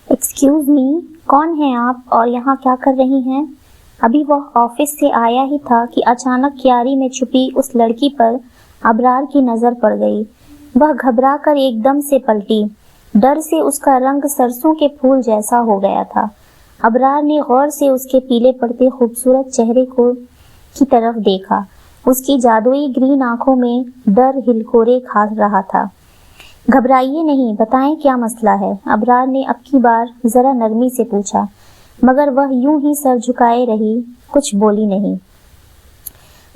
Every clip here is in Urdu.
ایکسکیوز می، کون ہیں آپ اور یہاں کیا کر رہی ہیں؟ ابھی وہ آفس سے آیا ہی تھا کہ اچانک کیاری میں چھپی اس لڑکی پر ابرار کی نظر پڑ گئی۔ وہ گھبرا کر ایک دم سے پلٹی، ڈر سے اس کا رنگ سرسوں کے پھول جیسا ہو گیا تھا۔ ابرار نے غور سے اس کے پیلے پڑتے خوبصورت چہرے کی طرف دیکھا۔ اس کی جادوئی گرین آنکھوں میں ڈر ہلکورے کھا رہا تھا۔ گھبرائیے نہیں، بتائیں کیا مسئلہ ہے؟ ابرار نے اب کی بار ذرا نرمی سے پوچھا، مگر وہ یوں ہی سر جھکائے رہی، کچھ بولی نہیں۔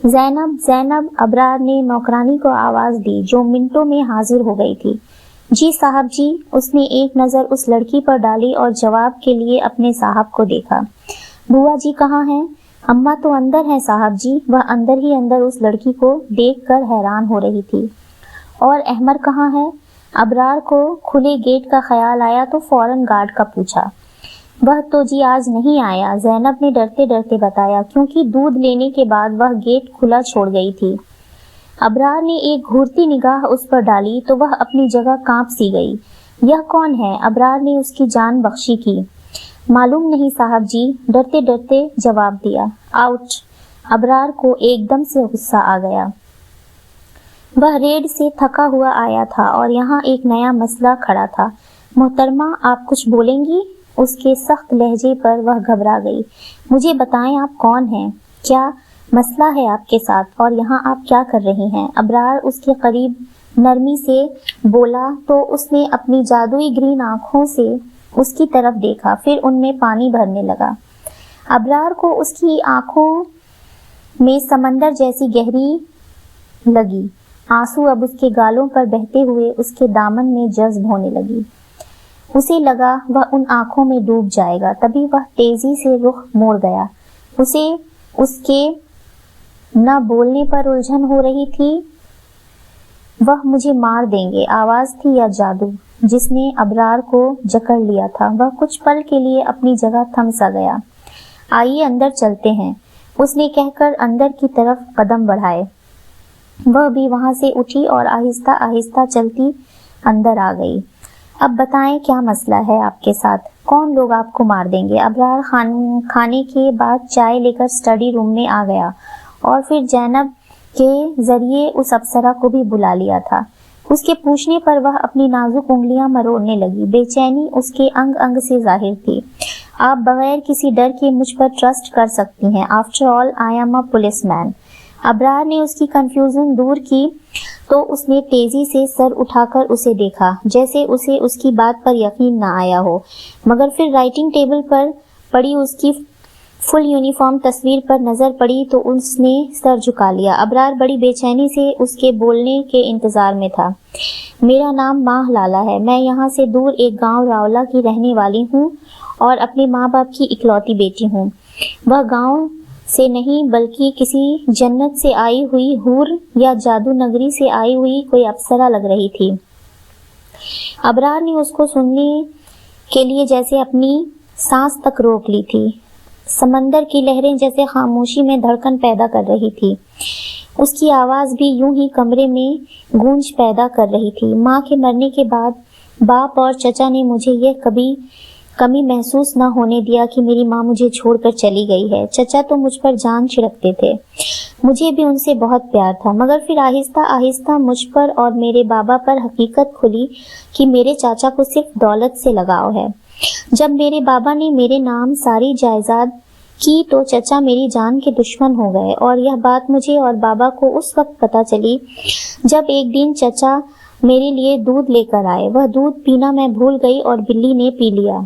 زینب، زینب، ابرار نے نوکرانی کو آواز دی جو منٹوں میں حاضر ہو گئی تھی۔ جی صاحب جی۔ اس نے ایک نظر اس لڑکی پر ڈالی اور جواب کے لیے اپنے صاحب کو دیکھا۔ بوا جی کہاں ہیں؟ اماں تو اندر ہیں صاحب جی۔ وہ اندر ہی اندر اس لڑکی کو دیکھ کر حیران ہو رہی تھی۔ اور احمر کہاں ہے؟ ابرار کو کھلے گیٹ کا خیال آیا تو فوراً گارڈ کا پوچھا۔ وہ تو جی آج نہیں آیا، زینب نے ڈرتے ڈرتے بتایا، کیونکہ دودھ لینے کے بعد وہ گیٹ کھلا چھوڑ گئی تھی۔ ابرار نے ایک گھورتی نگاہ اس پر ڈالی تو وہ اپنی جگہ کانپ سی گئی۔ یہ کون ہے؟ ابرار نے اس کی جان بخشی کی۔ معلوم نہیں صاحب جی، ڈرتے ڈرتے جواب دیا۔ آؤٹ! ابرار کو ایک دم سے غصہ آ گیا۔ وہ ریڈ سے تھکا ہوا آیا تھا اور یہاں ایک نیا مسئلہ کھڑا تھا۔ محترمہ، آپ کچھ بولیں گی؟ اس کے سخت لہجے پر وہ گھبرا گئی۔ مجھے بتائیں آپ کون ہیں؟ کیا مسئلہ ہے آپ کے ساتھ اور یہاں آپ کیا کر رہی ہیں؟ ابرار اس کے قریب نرمی سے بولا تو اس نے اپنی جادوئی گرین آنکھوں سے اس کی طرف دیکھا، پھر ان میں پانی بھرنے لگا۔ ابرار کو اس کی آنکھوں میں سمندر جیسی گہری لگی۔ آنسو اب اس کے گالوں پر بہتے ہوئے اس کے دامن میں جذب ہونے لگی۔ اسے لگا وہ ان آنکھوں میں ڈوب جائے گا، تبھی وہ تیزی سے رخ موڑ گیا۔ اسے اس کے نہ بولنے پر الجھن ہو رہی تھی۔ وہ مجھے مار دیں گے، آواز تھی یا جادو جس نے ابرار کو جکڑ لیا تھا؟ وہ کچھ پل کے لیے اپنی جگہ تھم سا گیا۔ آئیے اندر چلتے ہیں، اس نے کہہ کر اندر کی طرف قدم بڑھائے۔ وہ بھی وہاں سے اٹھی اور آہستہ آہستہ چلتی اندر آ گئی۔ اب بتائیں کیا مسئلہ ہے آپ کے ساتھ؟ کون لوگ آپ کو مار دیں گے؟ ابرار کھانے کے بعد چائے لے کر اسٹڈی روم میں آ گیا اور پھر زینب کے ذریعے اس افسرہ کو بھی بلا لیا تھا۔ اس کے پوچھنے پر وہ اپنی نازک انگلیاں مروڑنے لگی۔ بے چینی اس کے انگ انگ سے ظاہر تھی۔ آپ بغیر کسی ڈر کے مجھ پر ٹرسٹ کر سکتی ہیں۔ After all I am a policeman. Abrar نے اس کی کنفیوژن دور کی تو اس نے تیزی سے سر اٹھا کر اسے دیکھا، جیسے اسے اس کی بات پر یقین نہ آیا ہو، مگر پھر رائٹنگ ٹیبل پر پڑی اس کی فل یونیفارم تصویر پر نظر پڑی تو اس نے سر جھکا لیا۔ ابرار بڑی بے چینی سے اس کے بولنے کے انتظار میں تھا۔ میرا نام ماہ لالا ہے، میں یہاں سے دور ایک گاؤں راولا کی رہنے والی ہوں اور اپنے ماں باپ کی اکلوتی بیٹی ہوں۔ وہ گاؤں سے نہیں بلکہ کسی جنت سے آئی ہوئی حور یا جادو نگری سے آئی ہوئی کوئی افسرہ لگ رہی تھی۔ ابرار نے اس کو سننے کے لیے جیسے اپنی سانس تک روک لی تھی۔ سمندر کی لہریں جیسے خاموشی میں دھڑکن پیدا کر رہی تھی۔ اس کی آواز بھی یوں ہی کمرے میں گونج پیدا کر رہی تھی۔ ماں کے مرنے کے بعد باپ اور چچا نے مجھے یہ کبھی کمی محسوس نہ ہونے دیا کہ میری ماں مجھے چھوڑ کر چلی گئی ہے۔ چچا تو مجھ پر جان چھڑکتے تھے، مجھے بھی ان سے بہت پیار تھا، مگر پھر آہستہ آہستہ مجھ پر اور میرے بابا پر حقیقت کھلی کہ میرے چاچا کو صرف دولت سے لگاؤ ہے۔ جب میرے بابا نے میرے نام ساری جائیداد کی تو چچا میری جان کے دشمن ہو گئے، اور یہ بات مجھے اور بابا کو اس وقت پتہ چلی جب ایک دن چچا میرے لیے دودھ لے کر آئے۔ وہ دودھ پینا میں بھول گئی اور بلی نے پی لیا،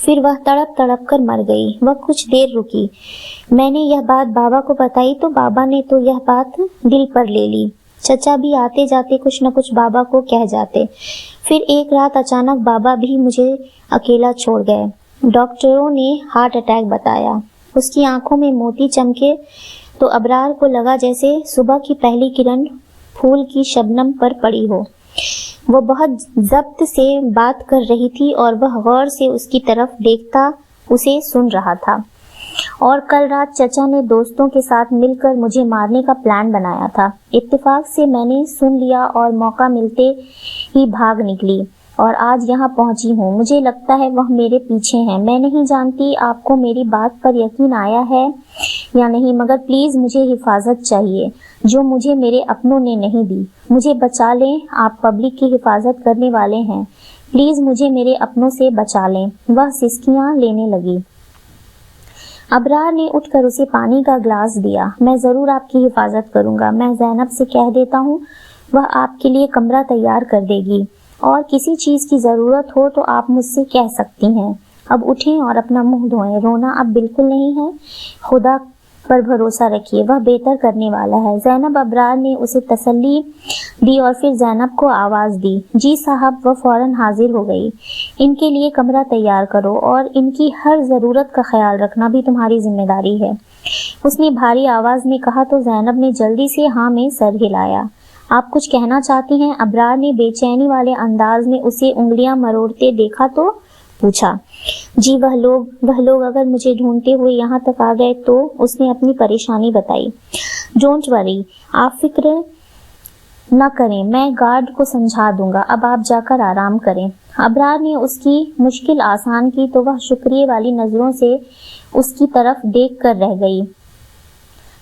پھر وہ تڑپ تڑپ کر مر گئی۔ وہ کچھ دیر رکی، میں نے یہ بات بابا کو بتائی تو بابا نے تو یہ بات دل پر لے لی۔ چچا بھی آتے جاتے کچھ نہ کچھ بابا کو کہہ جاتے۔ پھر ایک رات اچانک بابا بھی مجھے اکیلا چھوڑ گئے۔ ڈاکٹروں نے ہارٹ اٹیک بتایا۔ اس کی آنکھوں میں موتی چمکے تو ابرار کو لگا جیسے صبح کی پہلی کرن پھول کی شبنم پر پڑی ہو۔ وہ بہت ضبط سے بات کر رہی تھی اور وہ غور سے اس کی طرف دیکھتا اسے سن رہا تھا۔ اور کل رات چچا نے دوستوں کے ساتھ مل کر مجھے مارنے کا پلان بنایا تھا۔ اتفاق سے میں نے سن لیا اور موقع ملتے ہی بھاگ نکلی۔ اور آج یہاں پہنچی ہوں. مجھے لگتا ہے وہ میرے پیچھے ہیں. میں نہیں جانتی آپ کو میری بات پر یقین آیا ہے یا نہیں، مگر پلیز مجھے حفاظت چاہیے جو مجھے میرے اپنوں نے نہیں دی. مجھے بچا لیں، آپ پبلک کی حفاظت کرنے والے ہیں. پلیز مجھے میرے اپنوں سے بچا لیں. وہ سسکیاں لینے لگی. ابرار نے اٹھ کر اسے پانی کا گلاس دیا. میں ضرور آپ کی حفاظت کروں گا. میں زینب سے کہہ دیتا ہوں، وہ آپ کے لیے کمرہ تیار کر دے گی، اور کسی چیز کی ضرورت ہو تو آپ مجھ سے کہہ سکتی ہیں. اب اٹھیں اور اپنا منہ دھوئیں. رونا اب بالکل نہیں ہے. خدا پر بھروسہ رکھیے، وہ بہتر کرنے والا ہے. زینب ابرار نے اسے تسلی دی اور پھر زینب کو آواز دی. جی صاحب. وہ فوراً حاضر ہو گئی. ان کے لیے کمرہ تیار کرو اور ان کی ہر ضرورت کا خیال رکھنا بھی تمہاری ذمہ داری ہے، اس نے بھاری آواز میں کہا تو زینب نے جلدی سے ہاں میں سر ہلایا. آپ کچھ کہنا چاہتی ہیں؟ ابرار نے بے چینی والے انداز میں اسے انگلیاں مروڑتے دیکھا تو پوچھا. جی وہ لوگ اگر مجھے ڈھونڈتے ہوئے یہاں تک آ گئے تو؟ اس نے اپنی پریشانی بتائی. ڈونٹ وری، آپ فکر نہ کریں، میں گارڈ کو سمجھا دوں گا. اب آپ جا کر آرام کریں. ابرار نے اس کی مشکل آسان کی تو وہ شکریہ والی نظروں سے اس کی طرف دیکھ کر رہ گئی.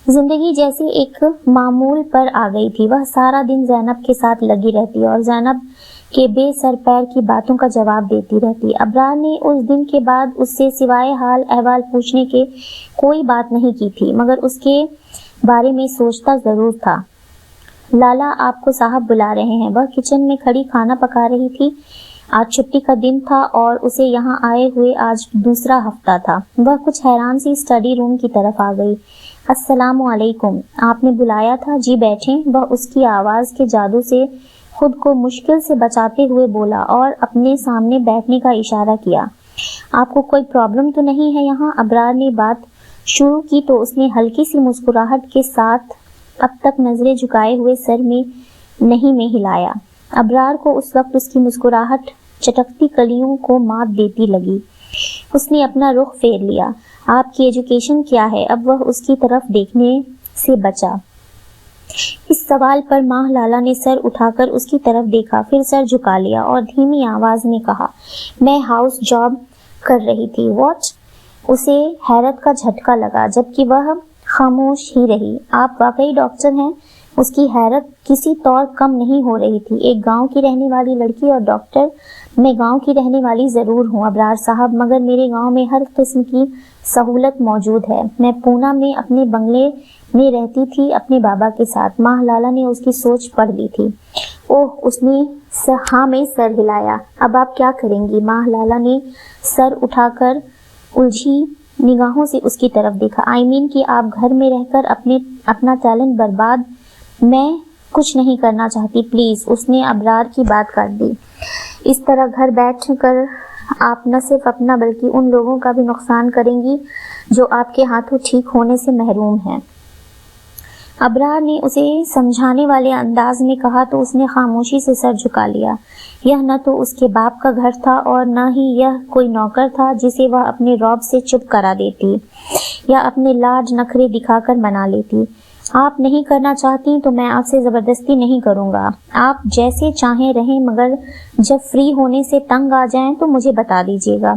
زندگی جیسے ایک معمول پر آ گئی تھی. وہ سارا دن زینب کے ساتھ لگی رہتی اور زینب کے بے سر پیر کی باتوں کا جواب دیتی رہتی. ابرار نے اس دن کے بعد اس سے سوائے حال احوال پوچھنے کے کوئی بات نہیں کی تھی، مگر اس کے بارے میں سوچتا ضرور تھا. لالا آپ کو صاحب بلا رہے ہیں. وہ کچن میں کھڑی کھانا پکا رہی تھی. آج چھٹی کا دن تھا اور اسے یہاں آئے ہوئے آج دوسرا ہفتہ تھا. وہ کچھ حیران سی اسٹڈی روم کی طرف آ گئی. السلام علیکم، آپ نے بلایا تھا؟ جی بیٹھیں. وہ اس کی آواز کے جادو سے خود کو مشکل سے بچاتے ہوئے بولا اور اپنے سامنے بیٹھنے کا اشارہ کیا. آپ کو کوئی پرابلم تو نہیں ہے یہاں؟ ابرار نے بات شروع کی تو اس نے ہلکی سی مسکراہٹ کے ساتھ اب تک نظریں جھکائے ہوئے سر میں نہیں میں ہلایا. ابرار کو اس وقت اس کی مسکراہٹ چٹکتی کلیوں کو مات دیتی لگی. اس نے اپنا رخ پھیر لیا. آپ کی ایجوکیشن کیا ہے؟ اب وہ اس کی طرف دیکھنے سے بچا. اس سوال پر ماہ لالا نے سر اٹھا کر اس کی طرف دیکھا، پھر سر جھکا لیا اور دھیمی آواز میں کہا، میں ہاؤس جاب کر رہی تھی. واٹ؟ اسے حیرت کا جھٹکا لگا جبکہ وہ خاموش ہی رہی. آپ واقعی ڈاکٹر ہیں؟ اس کی حیرت کسی طور کم نہیں ہو رہی تھی. ایک گاؤں کی رہنے والی لڑکی اور ڈاکٹر؟ میں گاؤں کی رہنے والی ضرور ہوں ابرار صاحب، مگر میرے گاؤں میں ہر قسم کی سہولت موجود ہے. میں پونا میں اپنے بنگلے میں رہتی تھی اپنے بابا کے ساتھ. ماہ لالا نے اس کی سوچ پڑھ لی تھی. اوہ، اس نے ہاں میں سر ہلایا. اب آپ کیا کریں گی؟ ماہ لالا نے سر اٹھا کر الجھی نگاہوں سے اس کی طرف دیکھا. آئی مین کہ آپ گھر میں رہ کر اپنا ٹیلنٹ برباد؟ میں کچھ نہیں کرنا چاہتی پلیز. اس نے ابرار کی بات کاٹ دی. اس طرح گھر بیٹھ کر آپ نہ صرف اپنا بلکہ ان لوگوں کا بھی نقصان کریں گی جو آپ کے ہاتھوں ٹھیک ہونے سے محروم ہیں. ابرار نے اسے سمجھانے والے انداز میں کہا تو اس نے خاموشی سے سر جھکا لیا. یہ نہ تو اس کے باپ کا گھر تھا اور نہ ہی یہ کوئی نوکر تھا جسے وہ اپنے رعب سے چپ کرا دیتی یا اپنے لاڈ نخرے دکھا کر منا لیتی. آپ نہیں کرنا چاہتی تو میں آپ سے زبردستی نہیں کروں گا. آپ جیسے چاہیں رہیں، مگر جب فری ہونے سے تنگ آ جائیں تو مجھے بتا دیجیے گا.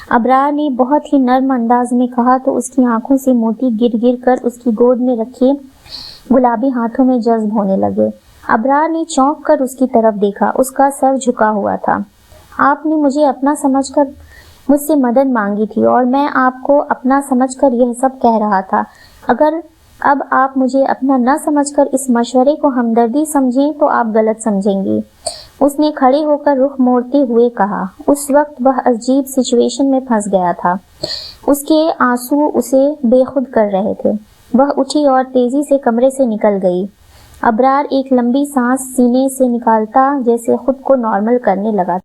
ابرار نے بہت ہی نرم انداز میں کہا تو اس کی آنکھوں سے موتی گر گر کر اس کی گود میں رکھے گلابی ہاتھوں میں جذب ہونے لگے. ابرار نے چونک کر اس کی طرف دیکھا. اس کا سر جھکا ہوا تھا. آپ نے مجھے اپنا سمجھ کر مجھ سے مدد مانگی تھی اور میں آپ کو اپنا سمجھ کر یہ سب کہہ رہا تھا. اگر اب آپ مجھے اپنا نہ سمجھ کر اس مشورے کو ہمدردی سمجھیں تو آپ غلط سمجھیں گی. اس نے کھڑے ہو کر رخ موڑتے ہوئے کہا. اس وقت وہ عجیب سچویشن میں پھنس گیا تھا. اس کے آنسو اسے بے خود کر رہے تھے. وہ اٹھی اور تیزی سے کمرے سے نکل گئی. ابرار ایک لمبی سانس سینے سے نکالتا جیسے خود کو نارمل کرنے لگا.